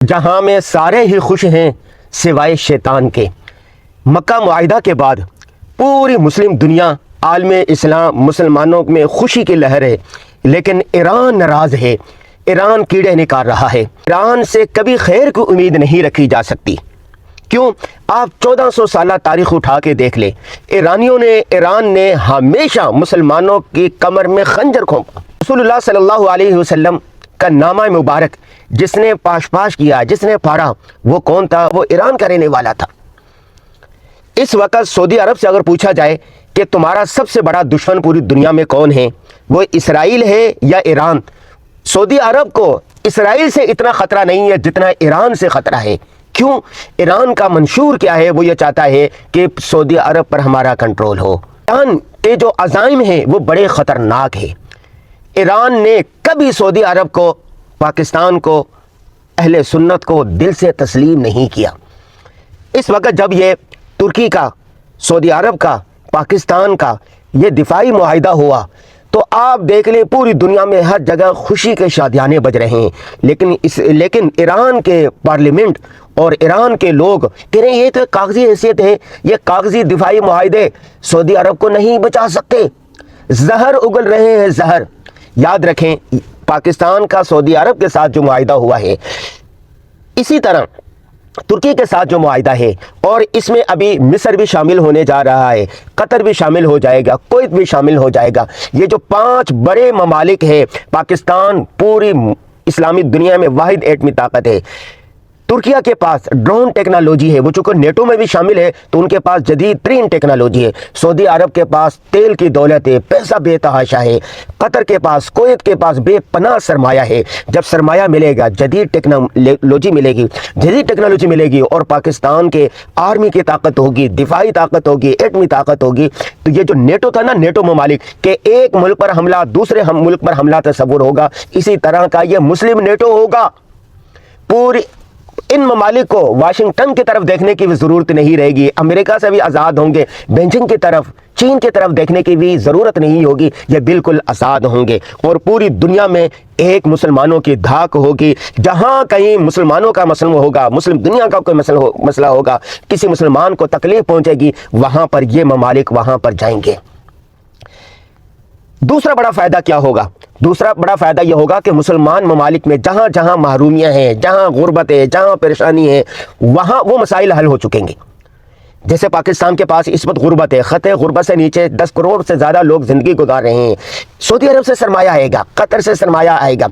جہاں میں سارے ہی خوش ہیں سوائے شیطان کے۔ مکہ معاہدہ کے بعد پوری مسلم دنیا، عالم اسلام، مسلمانوں میں خوشی کی لہر ہے، لیکن ایران ناراض ہے۔ ایران کیڑے نکال رہا ہے۔ ایران سے کبھی خیر کی امید نہیں رکھی جا سکتی۔ کیوں؟ آپ 1400 سالہ تاریخ اٹھا کے دیکھ لیں، ایران نے ہمیشہ مسلمانوں کی کمر میں خنجر کھونپا۔ رسول اللہ صلی اللہ علیہ وسلم کا نامہ مبارک جس نے پاش کیا، جس نے پھاڑا، وہ کون تھا؟ وہ ایران کا رہنے والا تھا۔ اس وقت سعودی عرب سے اگر پوچھا جائے کہ تمہارا سب سے بڑا دشمن پوری دنیا میں کون ہے، وہ اسرائیل ہے یا ایران؟ سعودی عرب کو اسرائیل سے اتنا خطرہ نہیں ہے جتنا ایران سے خطرہ ہے۔ کیوں؟ ایران کا منشور کیا ہے؟ وہ یہ چاہتا ہے کہ سعودی عرب پر ہمارا کنٹرول ہو۔ ایران کے جو عزائم ہیں وہ بڑے خطرناک ہیں۔ ایران نے کبھی سعودی عرب کو، پاکستان کو، اہل سنت کو دل سے تسلیم نہیں کیا۔ اس وقت جب یہ ترکی کا، سعودی عرب کا، پاکستان کا یہ دفاعی معاہدہ ہوا تو آپ دیکھ لیں پوری دنیا میں ہر جگہ خوشی کے شادیانے بج رہے ہیں، لیکن ایران کے پارلیمنٹ اور ایران کے لوگ کہہ رہے ہیں یہ تو کاغذی حیثیت ہے، یہ کاغذی دفاعی معاہدے سعودی عرب کو نہیں بچا سکتے۔ زہر اگل رہے ہیں، زہر۔ یاد رکھیں پاکستان کا سعودی عرب کے ساتھ جو معاہدہ ہوا ہے، اسی طرح ترکی کے ساتھ جو معاہدہ ہے، اور اس میں ابھی مصر بھی شامل ہونے جا رہا ہے، قطر بھی شامل ہو جائے گا، کویت بھی شامل ہو جائے گا۔ یہ جو 5 بڑے ممالک ہیں، پاکستان پوری اسلامی دنیا میں واحد ایٹمی طاقت ہے۔ ترکیہ کے پاس ڈرون ٹیکنالوجی ہے، وہ چونکہ نیٹو میں بھی شامل ہے تو ان کے پاس جدید ترین ٹیکنالوجی ہے۔ سعودی عرب کے پاس تیل کی دولت ہے، پیسہ بے تحاشا ہے۔ قطر کے پاس، کویت کے پاس بے پناہ سرمایہ ہے۔ جب سرمایہ ملے گا، جدید ٹیکنالوجی ملے گی اور پاکستان کے آرمی کی طاقت ہوگی، دفاعی طاقت ہوگی، ایٹمی طاقت ہوگی، تو یہ جو نیٹو تھا نا، نیٹو ممالک کہ ایک ملک پر حملہ دوسرے ملک پر حملہ تصور ہوگا، اسی طرح کا یہ مسلم نیٹو ہوگا۔ پوری ان ممالک کو واشنگٹن کی طرف دیکھنے کی بھی ضرورت نہیں رہے گی، امریکہ سے بھی آزاد ہوں گے، بیجنگ کی طرف، چین کی طرف دیکھنے کی بھی ضرورت نہیں ہوگی، یہ بالکل آزاد ہوں گے، اور پوری دنیا میں ایک مسلمانوں کی دھاک ہوگی۔ جہاں کہیں مسلمانوں کا مسئلہ ہوگا، مسلم دنیا کا کوئی مسئلہ ہوگا، کسی مسلمان کو تکلیف پہنچے گی، وہاں پر یہ ممالک وہاں پر جائیں گے۔ دوسرا بڑا فائدہ کیا ہوگا؟ دوسرا بڑا فائدہ یہ ہوگا کہ مسلمان ممالک میں جہاں جہاں محرومیاں ہیں، جہاں غربت ہے، جہاں پریشانی ہے، وہاں وہ مسائل حل ہو چکیں گے۔ جیسے پاکستان کے پاس اس وقت غربت ہے، خطے غربت سے نیچے 10 کروڑ سے زیادہ لوگ زندگی گزار رہے ہیں۔ سعودی عرب سے سرمایہ آئے گا، قطر سے سرمایہ آئے گا،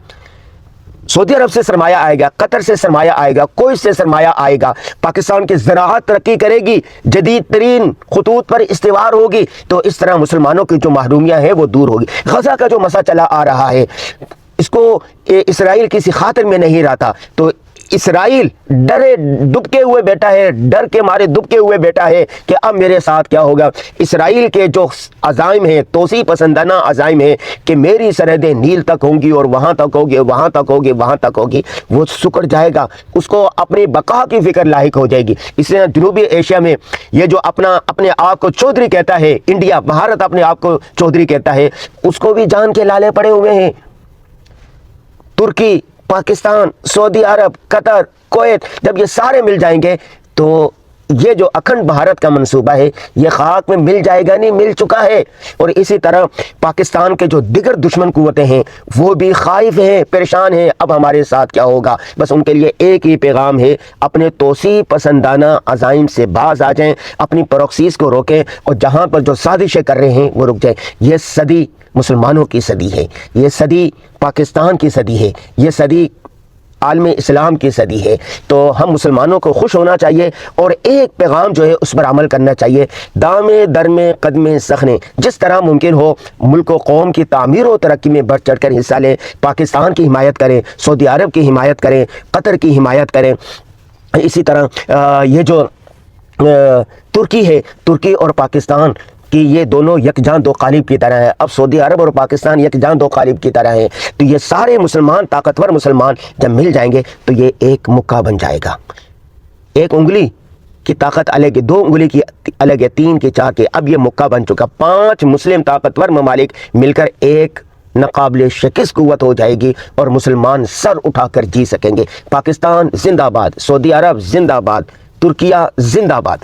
سعودی عرب سے سرمایہ آئے گا، قطر سے سرمایہ آئے گا، کویت سے سرمایہ آئے گا۔ پاکستان کی زراعت ترقی کرے گی، جدید ترین خطوط پر استوار ہوگی، تو اس طرح مسلمانوں کی جو محرومیاں ہیں وہ دور ہوگی۔ غزہ کا جو مسئلہ چلا آ رہا ہے، اس کو اسرائیل کسی خاطر میں نہیں رہتا، تو اسرائیل ڈرے دبکے ہوئے بیٹھا ہے، ڈر کے مارے دبکے ہوئے بیٹھا ہے کہ اب میرے ساتھ کیا ہوگا۔ اسرائیل کے جو عزائم ہیں، توسیع پسندانہ عزائم ہیں کہ میری سرحدیں نیل تک ہوں گی اور وہاں تک ہوگی، وہاں تک ہوگی، وہاں تک ہوگی، وہ سکڑ جائے گا، اس کو اپنی بقا کی فکر لاحق ہو جائے گی۔ اس لیے جنوبی ایشیا میں یہ جو اپنے آپ کو چودھری کہتا ہے، انڈیا، بھارت اپنے آپ کو چودھری کہتا ہے، اس کو بھی جان کے لالے پڑے ہوئے ہیں۔ ترکی، پاکستان، سعودی عرب، قطر، کویت، جب یہ سارے مل جائیں گے تو یہ جو اکھنڈ بھارت کا منصوبہ ہے یہ خاک میں مل جائے گا، نہیں مل چکا ہے۔ اور اسی طرح پاکستان کے جو دیگر دشمن قوتیں ہیں وہ بھی خائف ہیں، پریشان ہیں، اب ہمارے ساتھ کیا ہوگا۔ بس ان کے لیے ایک ہی پیغام ہے، اپنے توسیع پسندانہ عزائم سے باز آ جائیں، اپنی پروکسیز کو روکیں، اور جہاں پر جو سازشیں کر رہے ہیں وہ رک جائیں۔ یہ صدی مسلمانوں کی صدی ہے، یہ صدی پاکستان کی صدی ہے، یہ صدی عالم اسلام کی صدی ہے، تو ہم مسلمانوں کو خوش ہونا چاہیے اور ایک پیغام جو ہے اس پر عمل کرنا چاہیے۔ دامے درمے قدمے سخنے، جس طرح ممکن ہو ملک و قوم کی تعمیر و ترقی میں بڑھ چڑھ کر حصہ لیں، پاکستان کی حمایت کریں، سعودی عرب کی حمایت کریں، قطر کی حمایت کریں۔ اسی طرح یہ جو ترکی ہے، ترکی اور پاکستان کہ یہ دونوں یکجاں دو قالب کی طرح ہیں، اب سعودی عرب اور پاکستان یکجاں دو قالب کی طرح ہیں، تو یہ سارے مسلمان، طاقتور مسلمان جب مل جائیں گے تو یہ ایک مکہ بن جائے گا۔ ایک انگلی کی طاقت الگ ہے، 2 انگلی کی الگ ہے، 3 کی، 4 کی، اب یہ مکہ بن چکا۔ 5 مسلم طاقتور ممالک مل کر ایک ناقابل شکست قوت ہو جائے گی اور مسلمان سر اٹھا کر جی سکیں گے۔ پاکستان زندہ باد، سعودی عرب زندہ باد، ترکیہ زندہ باد۔